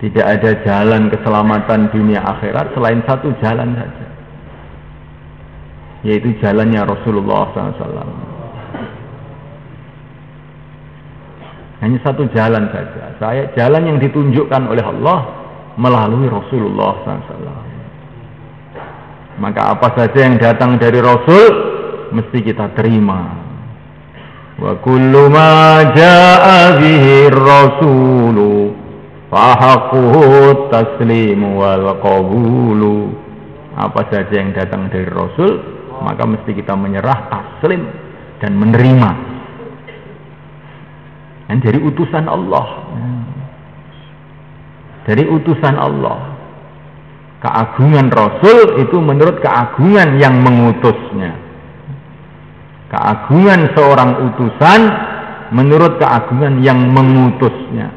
Tidak ada jalan keselamatan dunia akhirat selain satu jalan saja, yaitu jalannya Rasulullah SAW. Hanya satu jalan saja. Jalan yang ditunjukkan oleh Allah melalui Rasulullah SAW. Maka apa saja yang datang dari Rasul mesti kita terima. Wa kullu ma jaa bihi rasulu fahaquhu taslimu wal qabulu. Apa saja yang datang dari Rasul maka mesti kita menyerah, taslim dan menerima. Dan dari utusan Allah, dari utusan Allah, keagungan Rasul itu menurut keagungan yang mengutusnya. Keagungan seorang utusan menurut keagungan yang mengutusnya.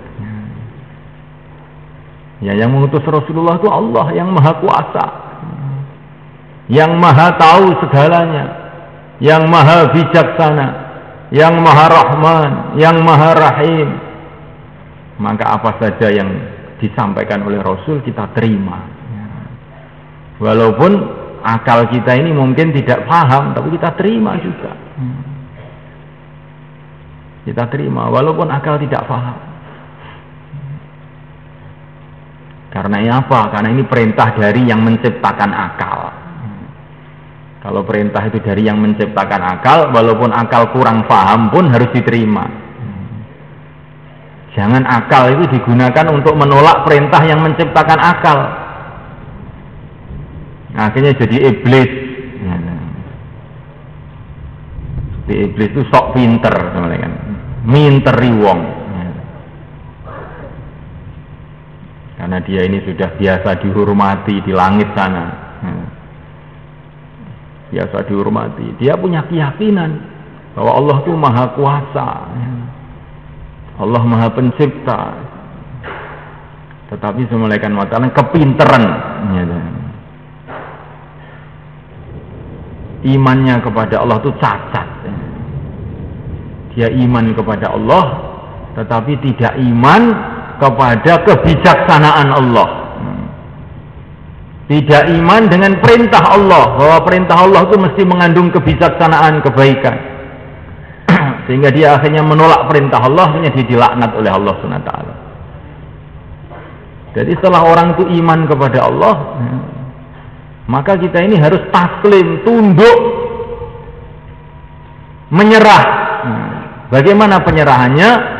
Ya, yang mengutus Rasulullah itu Allah yang maha kuasa, yang maha tahu segalanya, yang maha bijaksana, yang maha rahman, yang maha rahim. Maka apa saja yang disampaikan oleh Rasul kita terima. Walaupun akal kita ini mungkin tidak paham, tapi kita terima juga. Kita terima walaupun akal tidak paham. Karena ini apa? Karena ini perintah dari yang menciptakan akal. Kalau perintah itu dari yang menciptakan akal, walaupun akal kurang paham pun harus diterima. Jangan akal itu digunakan untuk menolak perintah yang menciptakan akal. Akhirnya jadi iblis. Di iblis itu sok pinter, kan? Minteri wong. Karena dia ini sudah biasa dihormati di langit sana. Biasa dihormati. Dia punya keyakinan bahwa Allah itu maha kuasa, Allah maha pencipta. Tetapi semulaikan matalan kepinteran, imannya kepada Allah itu cacat. Dia iman kepada Allah tetapi tidak iman kepada kebijaksanaan Allah. Tidak iman dengan perintah Allah, bahwa perintah Allah itu mesti mengandung kebijaksanaan, kebaikan. Sehingga dia akhirnya menolak perintah Allah, akhirnya dia dilaknat oleh Allah SWT. Jadi setelah orang itu iman kepada Allah, maka kita ini harus taslim, tunduk, menyerah. Bagaimana penyerahannya?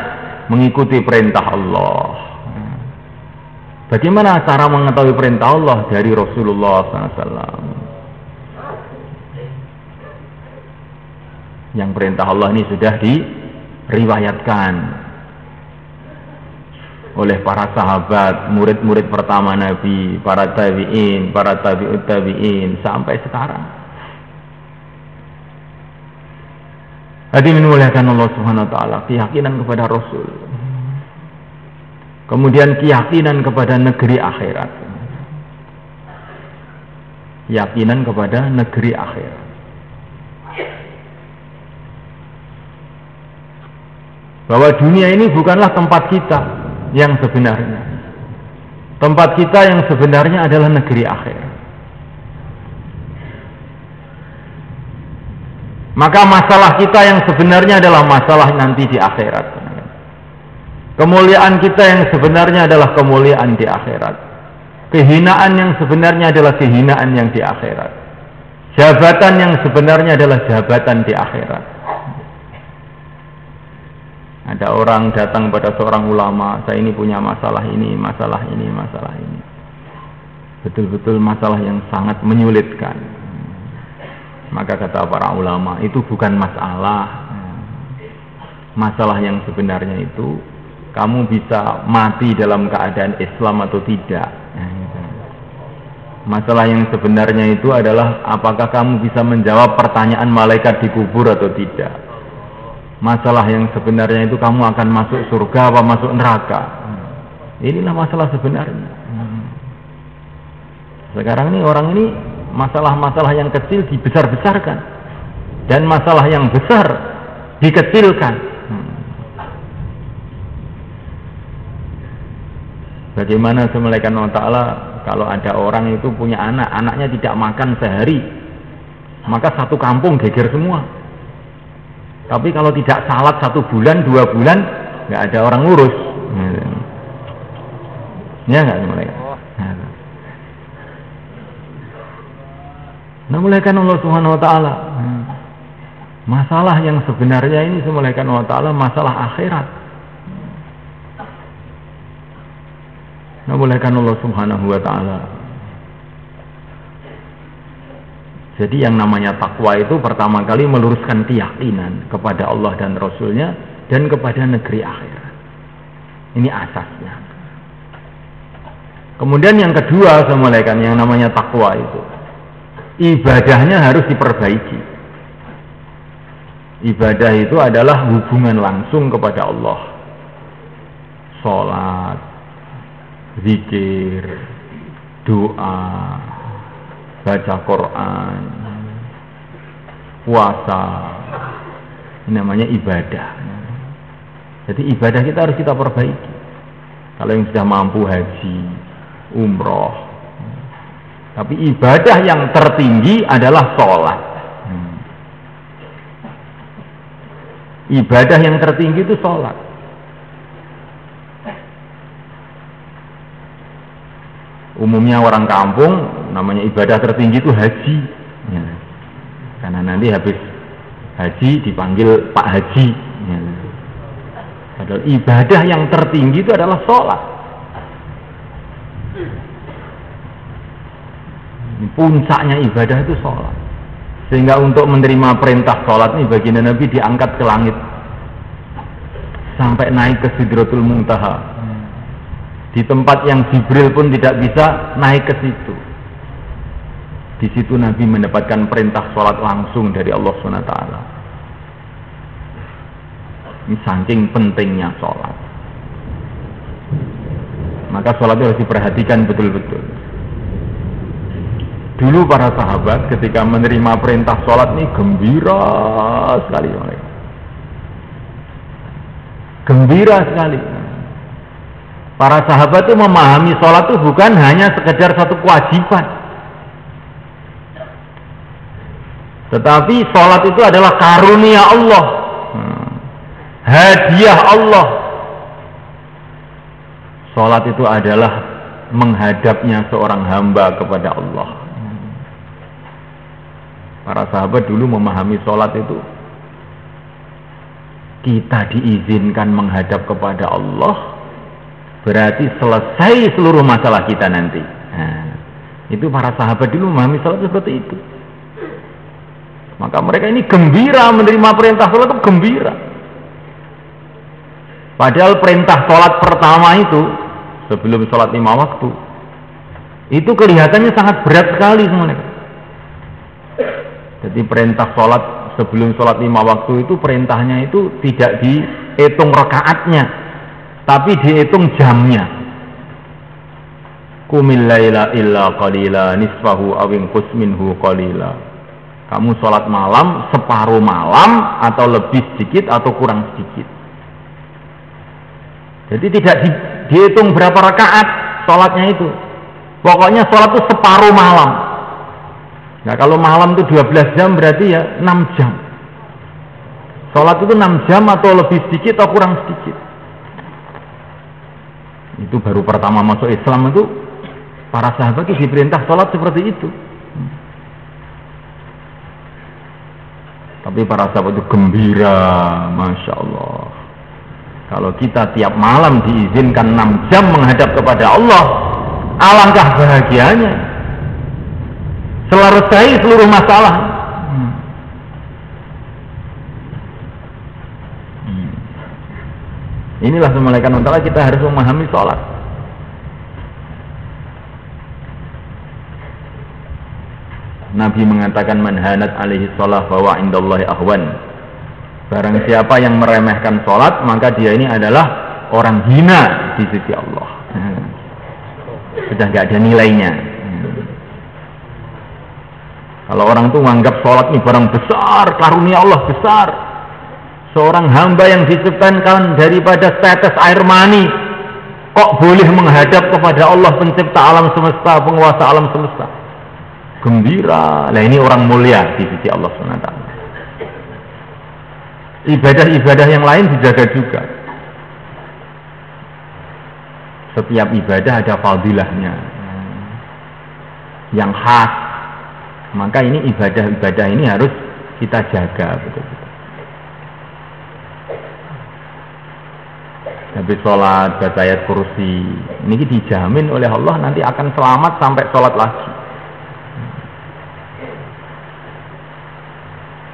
Mengikuti perintah Allah. Bagaimana cara mengetahui perintah Allah? Dari Rasulullah SAW. Yang perintah Allah ini sudah diriwayatkan oleh para sahabat, murid-murid pertama Nabi, para tabi'in, para tabi'ut tabi'in, sampai sekarang. Hadirin dimuliakan Allah Subhanahu wa taala, keyakinan kepada Rasul. Kemudian keyakinan kepada negeri akhirat. Keyakinan kepada negeri akhirat. Bahwa dunia ini bukanlah tempat kita yang sebenarnya. Tempat kita yang sebenarnya adalah negeri akhirat. Maka masalah kita yang sebenarnya adalah masalah nanti di akhirat. Kemuliaan kita yang sebenarnya adalah kemuliaan di akhirat. Kehinaan yang sebenarnya adalah kehinaan yang di akhirat. Jabatan yang sebenarnya adalah jabatan di akhirat. Ada orang datang pada seorang ulama, saya ini punya masalah ini, masalah ini, masalah ini. Betul-betul masalah yang sangat menyulitkan. Maka kata para ulama, itu bukan masalah. Masalah yang sebenarnya itu kamu bisa mati dalam keadaan Islam atau tidak. Masalah yang sebenarnya itu adalah apakah kamu bisa menjawab pertanyaan malaikat di kubur atau tidak. Masalah yang sebenarnya itu kamu akan masuk surga atau masuk neraka. Inilah masalah sebenarnya. Sekarang ini orang ini masalah-masalah yang kecil dibesar-besarkan dan masalah yang besar dikecilkan. Bagaimana semulaikan Allah Ta'ala kalau ada orang itu punya anak, anaknya tidak makan sehari, maka satu kampung geger semua. Tapi kalau tidak salat 1 bulan, 2 bulan, nggak ada orang ngurus. Ya nggak semulaikan. Nah, mulaikan Allah Subhanahu Wa Ta'ala. Masalah yang sebenarnya ini semulaikan Allah Ta'ala masalah akhirat. Nah, mulaikan Allah Subhanahu Wa Ta'ala. Jadi yang namanya takwa itu pertama kali meluruskan keyakinan kepada Allah dan Rasulnya dan kepada negeri akhirat. Ini asasnya. Kemudian yang kedua semulaikan yang namanya takwa itu, ibadahnya harus diperbaiki. Ibadah itu adalah hubungan langsung kepada Allah. Salat, zikir, doa, baca Quran, puasa, ini namanya ibadah. Jadi ibadah kita harus kita perbaiki. Kalau yang sudah mampu haji, umroh, tapi ibadah yang tertinggi adalah sholat. Ibadah yang tertinggi itu sholat. Umumnya orang kampung namanya ibadah tertinggi itu haji, ya. Karena nanti habis haji dipanggil Pak Haji, ya. Padahal ibadah yang tertinggi itu adalah sholat. Puncaknya ibadah itu sholat. Sehingga untuk menerima perintah sholat ini baginda Nabi diangkat ke langit sampai naik ke Sidratul Muntaha. Di tempat yang Jibril pun tidak bisa naik ke situ. Di situ Nabi mendapatkan perintah sholat langsung dari Allah SWT. Ini saking pentingnya sholat. Maka sholat itu harus diperhatikan betul-betul. Dulu para sahabat ketika menerima perintah sholat ini gembira sekali mereka. Gembira sekali. Para sahabat itu memahami sholat itu bukan hanya sekedar satu kewajiban, tetapi sholat itu adalah karunia Allah, hadiah Allah. Sholat itu adalah menghadapnya seorang hamba kepada Allah. Para sahabat dulu memahami sholat itu kita diizinkan menghadap kepada Allah, berarti selesai seluruh masalah kita nanti. Nah, itu para sahabat dulu memahami sholat seperti itu. Maka mereka ini gembira menerima perintah sholat itu gembira. Padahal perintah sholat pertama itu sebelum sholat 5 waktu itu kelihatannya sangat berat sekali semuanya. Jadi perintah sholat sebelum sholat 5 waktu itu perintahnya itu tidak dihitung rakaatnya, tapi dihitung jamnya. Qumil laila illa qalila nisfahu aw inqus minhu qalila. Kamu sholat malam separuh malam atau lebih sedikit atau kurang sedikit. Jadi tidak dihitung berapa rakaat sholatnya itu. Pokoknya sholat itu separuh malam. Nah kalau malam itu 12 jam berarti ya 6 jam. Sholat itu 6 jam atau lebih sedikit atau kurang sedikit. Itu baru pertama masuk Islam itu para sahabat itu diperintah sholat seperti itu. Tapi para sahabat itu gembira, Masya Allah. Kalau kita tiap malam diizinkan 6 jam menghadap kepada Allah, alangkah bahagianya. Selesai seluruh masalah. Inilah semulaikan Allah kita harus memahami sholat. Nabi mengatakan manhanat alaihi sholah bahwa indallahi ahwan. Barang siapa yang meremehkan sholat maka dia ini adalah orang hina di sisi Allah. Sudah gak ada nilainya. Kalau orang itu menganggap sholat ini barang besar, karunia Allah besar. Seorang hamba yang diciptakan daripada tetes air mani, kok boleh menghadap kepada Allah pencipta alam semesta, penguasa alam semesta, gembira. Nah ini orang mulia di sisi Allah SWT. Ibadah-ibadah yang lain dijaga juga. Setiap ibadah ada fadilahnya yang khas. Maka ini ibadah-ibadah ini harus kita jaga betul-betul. Habis sholat, baca ayat kursi, ini dijamin oleh Allah nanti akan selamat sampai sholat lagi.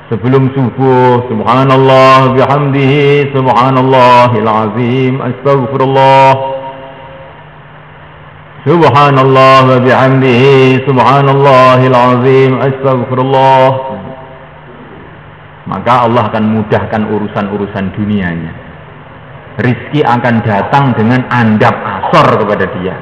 Sebelum subuh, subhanallah bihamdihi, subhanallahil azim, astaghfirullah, subhanallah bihamdihi, subhanallahil azim, astaghfirullah. Maka Allah akan mudahkan urusan-urusan dunianya. Rizki akan datang dengan andap asor kepada dia.